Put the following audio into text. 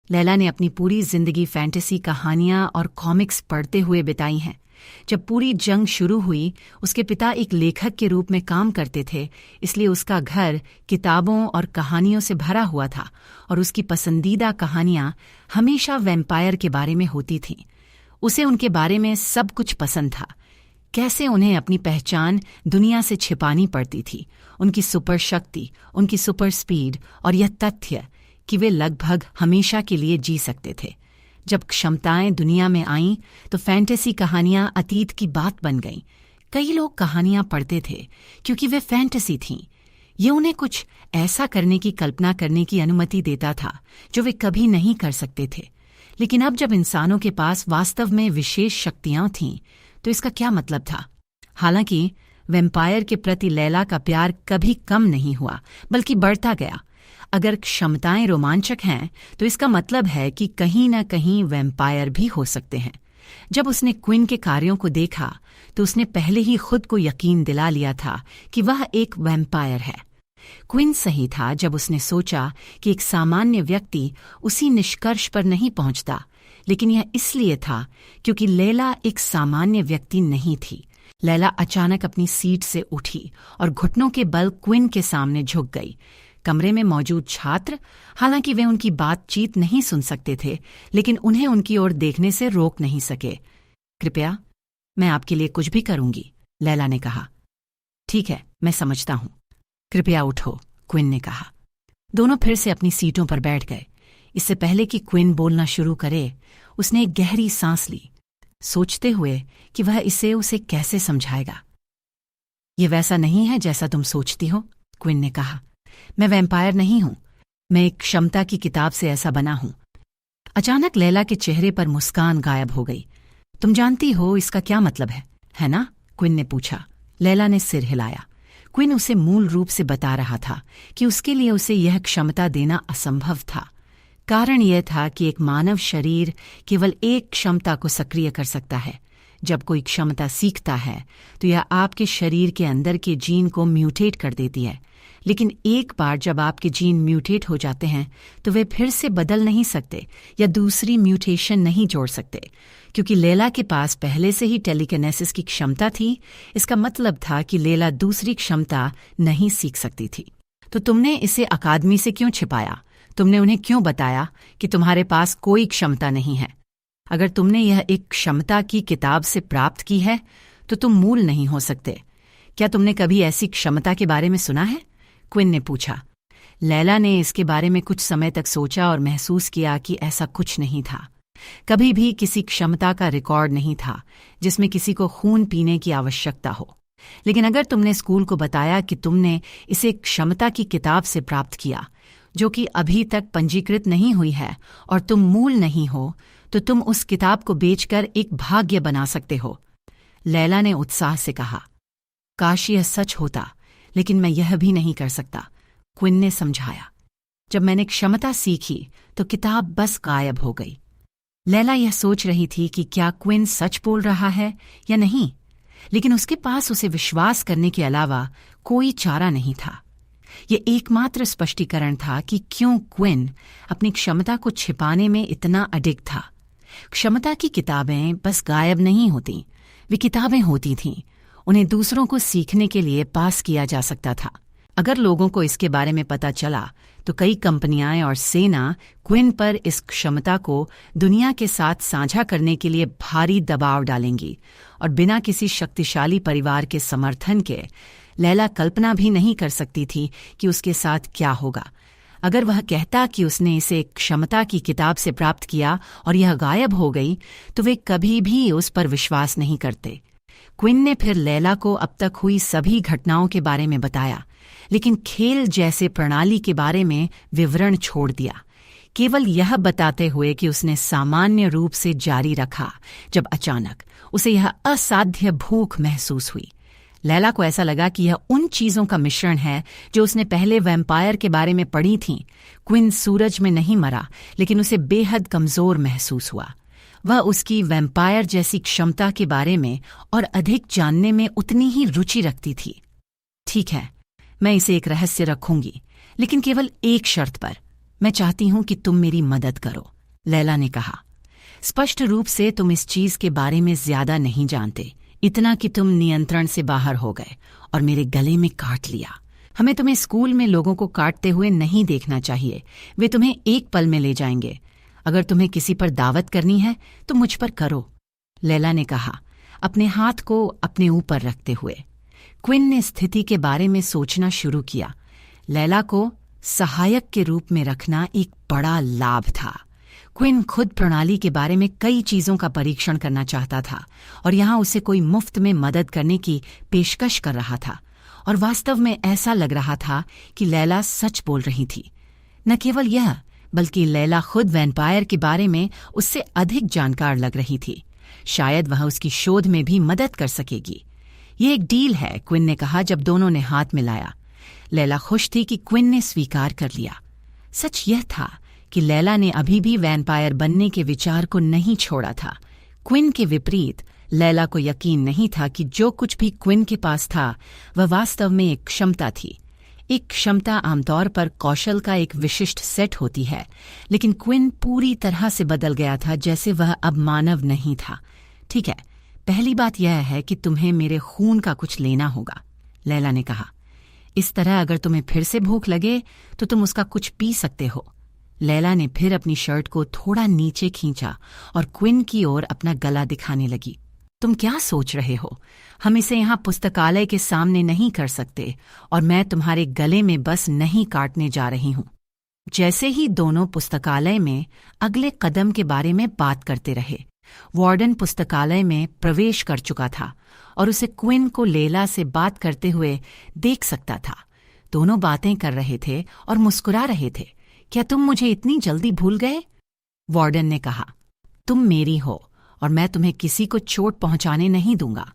लैला ने अपनी पूरी जिंदगी फैंटेसी कहानियां और कॉमिक्स पढ़ते हुए बिताई हैं। जब पूरी जंग शुरू हुई, उसके पिता एक लेखक के रूप में काम करते थे, इसलिए उसका घर किताबों और कहानियों से भरा हुआ था और उसकी पसंदीदा कहानियां हमेशा वैम्पायर के बारे में होती थीं। उसे उनके बारे में सब कुछ पसंद था। कैसे उन्हें अपनी पहचान दुनिया से छिपानी पड़ती थी, उनकी सुपर शक्ति, उनकी सुपर स्पीड और यह तथ्य कि वे लगभग हमेशा के लिए जी सकते थे। जब क्षमताएं दुनिया में आईं तो फैंटेसी कहानियां अतीत की बात बन गईं। कई लोग कहानियां पढ़ते थे क्योंकि वे फैंटेसी थीं। ये उन्हें कुछ ऐसा करने की कल्पना करने की अनुमति देता था जो वे कभी नहीं कर सकते थे। लेकिन अब जब इंसानों के पास वास्तव में विशेष शक्तियां थीं, तो इसका क्या मतलब था? हालांकि वैम्पायर के प्रति लैला का प्यार कभी कम नहीं हुआ, बल्कि बढ़ता गया। अगर क्षमताएं रोमांचक हैं, तो इसका मतलब है कि कहीं न कहीं वैम्पायर भी हो सकते हैं। जब उसने क्विन के कार्यों को देखा, तो उसने पहले ही खुद को यकीन दिला लिया था कि वह एक वैम्पायर है। क्विन सही था जब उसने सोचा कि एक सामान्य व्यक्ति उसी निष्कर्ष पर नहीं पहुंचता, लेकिन यह इसलिए था क्योंकि लैला एक सामान्य व्यक्ति नहीं थी। लैला अचानक अपनी सीट से उठी और घुटनों के बल क्विन के सामने झुक गई। कमरे में मौजूद छात्र, हालांकि वे उनकी बातचीत नहीं सुन सकते थे, लेकिन उन्हें उनकी ओर देखने से रोक नहीं सके। कृपया, मैं आपके लिए कुछ भी करूंगी, लैला ने कहा। ठीक है, मैं समझता हूं। कृपया उठो, क्विन ने कहा। दोनों फिर से अपनी सीटों पर बैठ गए। इससे पहले कि क्विन बोलना शुरू करे, उसने एक गहरी सांस ली, सोचते हुए कि वह उसे कैसे समझाएगा। ये वैसा नहीं है जैसा तुम सोचती हो, क्विन ने कहा। मैं वैम्पायर नहीं हूं, मैं एक क्षमता की किताब से ऐसा बना हूं। अचानक लैला के चेहरे पर मुस्कान गायब हो गई। तुम जानती हो इसका क्या मतलब है ना? क्विन ने पूछा। लैला ने सिर हिलाया। क्विन उसे मूल रूप से बता रहा था कि उसके लिए उसे यह क्षमता देना असंभव था। कारण यह था कि एक मानव शरीर केवल एक क्षमता को सक्रिय कर सकता है। जब कोई क्षमता सीखता है तो यह आपके शरीर के अंदर के जीन को म्यूटेट कर देती है, लेकिन एक बार जब आपके जीन म्यूटेट हो जाते हैं तो वे फिर से बदल नहीं सकते या दूसरी म्यूटेशन नहीं जोड़ सकते। क्योंकि लैला के पास पहले से ही टेलीकिनेसिस की क्षमता थी, इसका मतलब था कि लैला दूसरी क्षमता नहीं सीख सकती थी। तो तुमने इसे अकादमी से क्यों छिपाया? तुमने उन्हें क्यों बताया कि तुम्हारे पास कोई क्षमता नहीं है? अगर तुमने यह एक क्षमता की किताब से प्राप्त की है, तो तुम मूल नहीं हो सकते। क्या तुमने कभी ऐसी क्षमता के बारे में सुना है? क्विन ने पूछा। लैला ने इसके बारे में कुछ समय तक सोचा और महसूस किया कि ऐसा कुछ नहीं था। कभी भी किसी क्षमता का रिकॉर्ड नहीं था जिसमें किसी को खून पीने की आवश्यकता हो। लेकिन अगर तुमने स्कूल को बताया कि तुमने इसे क्षमता की किताब से प्राप्त किया, जो कि अभी तक पंजीकृत नहीं हुई है, और तुम मूल नहीं हो, तो तुम उस किताब को बेचकर एक भाग्य बना सकते हो। लैला ने उत्साह से कहा। काश यह सच होता, लेकिन मैं यह भी नहीं कर सकता, क्विन ने समझाया। जब मैंने क्षमता सीखी तो किताब बस गायब हो गई। लैला यह सोच रही थी कि क्या क्विन सच बोल रहा है या नहीं, लेकिन उसके पास उसे विश्वास करने के अलावा कोई चारा नहीं था। यह एकमात्र स्पष्टीकरण था कि क्यों क्विन अपनी क्षमता को छिपाने में इतना अडिग था। क्षमता की किताबें बस गायब नहीं होती, वे किताबें होती थीं। उन्हें दूसरों को सीखने के लिए पास किया जा सकता था। अगर लोगों को इसके बारे में पता चला तो कई कंपनियां और सेना क्विन पर इस क्षमता को दुनिया के साथ साझा करने के लिए भारी दबाव डालेंगी, और बिना किसी शक्तिशाली परिवार के समर्थन के लैला कल्पना भी नहीं कर सकती थी कि उसके साथ क्या होगा। अगर वह कहता कि उसने इसे क्षमता की किताब से प्राप्त किया और यह गायब हो गई, तो वे कभी भी उस पर विश्वास नहीं करते। क्विन ने फिर लैला को अब तक हुई सभी घटनाओं के बारे में बताया, लेकिन खेल जैसे प्रणाली के बारे में विवरण छोड़ दिया, केवल यह बताते हुए कि उसने सामान्य रूप से जारी रखा जब अचानक उसे यह असाध्य भूख महसूस हुई। लैला को ऐसा लगा कि यह उन चीजों का मिश्रण है जो उसने पहले वैम्पायर के बारे में पढ़ी थीं। क्विन सूरज में नहीं मरा, लेकिन उसे बेहद कमजोर महसूस हुआ। वह उसकी वैम्पायर जैसी क्षमता के बारे में और अधिक जानने में उतनी ही रुचि रखती थी। ठीक है, मैं इसे एक रहस्य रखूंगी, लेकिन केवल एक शर्त पर। मैं चाहती हूं कि तुम मेरी मदद करो, लैला ने कहा। स्पष्ट रूप से तुम इस चीज के बारे में ज्यादा नहीं जानते, इतना कि तुम नियंत्रण से बाहर हो गए और मेरे गले में काट लिया। हमें तुम्हें स्कूल में लोगों को काटते हुए नहीं देखना चाहिए, वे तुम्हें एक पल में ले जाएंगे। अगर तुम्हें किसी पर दावत करनी है तो मुझ पर करो, लैला ने कहा, अपने हाथ को अपने ऊपर रखते हुए। क्विन ने स्थिति के बारे में सोचना शुरू किया। लैला को सहायक के रूप में रखना एक बड़ा लाभ था। क्विन खुद प्रणाली के बारे में कई चीजों का परीक्षण करना चाहता था और यहाँ उसे कोई मुफ्त में मदद करने की पेशकश कर रहा था, और वास्तव में ऐसा लग रहा था कि लैला सच बोल रही थी। न केवल यह, बल्कि लैला खुद वैम्पायर के बारे में उससे अधिक जानकार लग रही थी। शायद वह उसकी शोध में भी मदद कर सकेगी। ये एक डील है, क्विन ने कहा जब दोनों ने हाथ मिलाया। लैला खुश थी कि क्विन ने स्वीकार कर लिया। सच यह था कि लैला ने अभी भी वैम्पायर बनने के विचार को नहीं छोड़ा था। क्विन के विपरीत लैला को यकीन नहीं था कि जो कुछ भी क्विन के पास था वह वास्तव में एक क्षमता थी। एक क्षमता आमतौर पर कौशल का एक विशिष्ट सेट होती है, लेकिन क्विन पूरी तरह से बदल गया था, जैसे वह अब मानव नहीं था। ठीक है, पहली बात यह है कि तुम्हें मेरे खून का कुछ लेना होगा, लैला ने कहा। इस तरह अगर तुम्हें फिर से भूख लगे तो तुम उसका कुछ पी सकते हो। लैला ने फिर अपनी शर्ट को थोड़ा नीचे खींचा और क्विन की ओर अपना गला दिखाने लगी। तुम क्या सोच रहे हो? हम इसे यहाँ पुस्तकालय के सामने नहीं कर सकते, और मैं तुम्हारे गले में बस नहीं काटने जा रही हूँ। जैसे ही दोनों पुस्तकालय में अगले कदम के बारे में बात करते रहे, वार्डन पुस्तकालय में प्रवेश कर चुका था और उसे क्विन को लैला से बात करते हुए देख सकता था। दोनों बातें कर रहे थे और मुस्कुरा रहे थे। क्या तुम मुझे इतनी जल्दी भूल गए? वार्डन ने कहा। तुम मेरी हो और मैं तुम्हें किसी को चोट पहुंचाने नहीं दूंगा।